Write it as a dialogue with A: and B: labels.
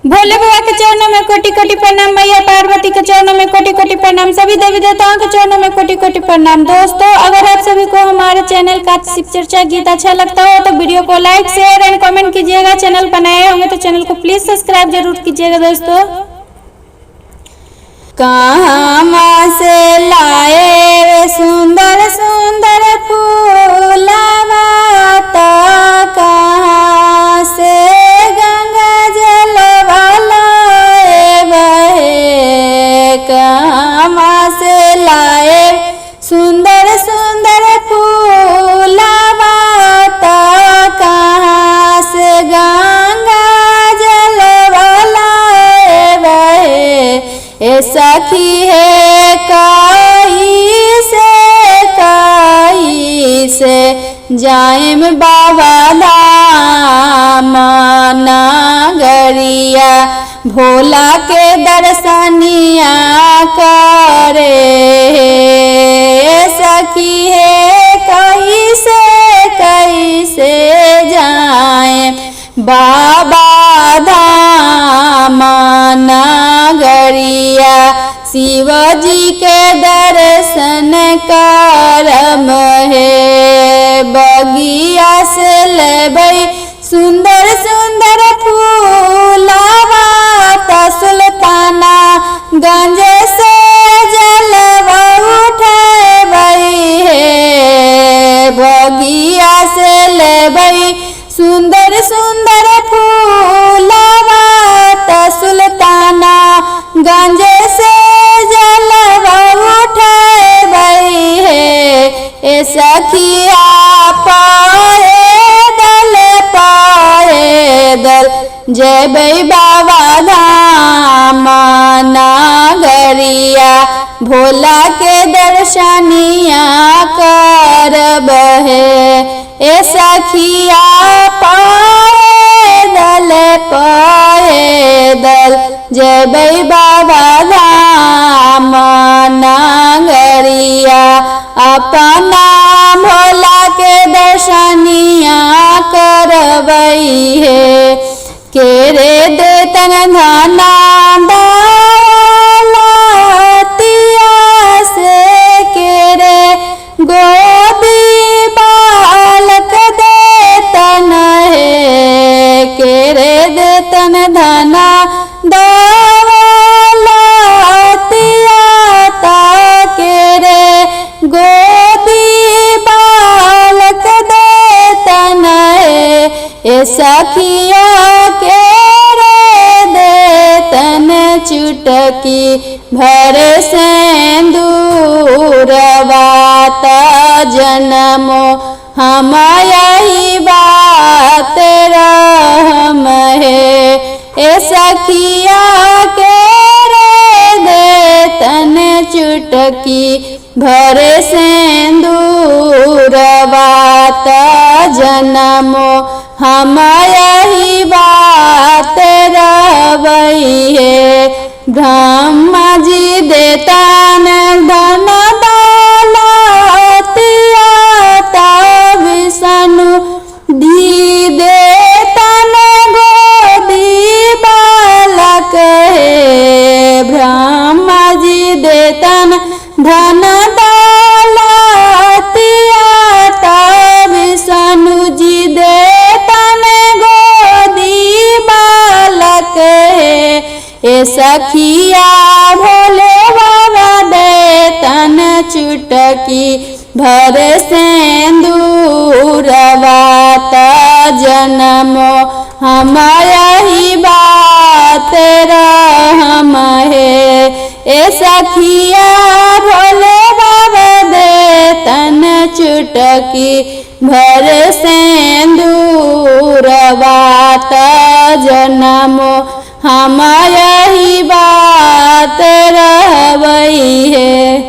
A: भोले बाबा के चरणों में कोटि कोटि प्रणाम, मैया पार्वती के चरणों में कोटि कोटि प्रणाम, सभी देवी देवताओं के चरणों में कोटि कोटि प्रणाम। दोस्तों, अगर आप सभी को हमारे चैनल का शिव चर्चा गीत अच्छा लगता हो तो वीडियो को लाइक शेयर एंड कमेंट कीजिएगा। चैनल पर नए होंगे तो चैनल को प्लीज सब्सक्राइब जरूर कीजिएगा। दोस्तों, कहाँ से लाए वे सुंदर सुंदर फूलवा, कहाँ से गंगा जलवा लाए बहे, कहाँ से लाए सुंदर सुंदर फूलवा, कहाँ से गंगा जलवा लाए बहे। ए सखी है काई से जाएम बाबा धाम नगरिया, भोला के दर्शनिया करे। सखी है कई से जाएम बाबा धाम नगरिया, शिव जी के दर्शन करम है। बगिया से लेबै सुंदर सुंदर फूलवा, सुल्ताना गंज से जलवा उठबै है। बगिया से लेबै सुंदर सुंदर फूलवा, सुल्ताना गंज से जलवा उठबै है। ए सखिया पैदल जेबै बाबा धाम नगरिया, भोला के दर्शनिया करब है। ए सखिया पैदल जेबै बाबा धाम नगरिया, अपना भोला के दर्शनिया करबै है। केरे देतन धना दौलतिया से, केरे गोदी बालक देतन है। केरे देतन धना दौलतिया ता, केरे गोदी बालक देतन है। ए सखिया केरे देतन चुटकी भर सिंदूरवा, जन्मो हम यही बात रहम है। ए सखिया केरे देतन चुटकी भर सिंदूरवा, जन्मो हम यही बात रहबै है। ब्रह्मा जी देतन धन दौलतिया, विष्णु धी देतन गोदी बालक है। ब्रह्मा जी देतन धन दौलतिया, विष्णु जी देतन गोदी बालक है। ए सखिया भोले बाबा देतन चुटकी भर सिंदूरवा, जन्मो हम यही बात रहम है। ए सखिया भोले बाबा देतन चुटकी भर सिंदूरवा, जन्मो हम यही बात रहबै है।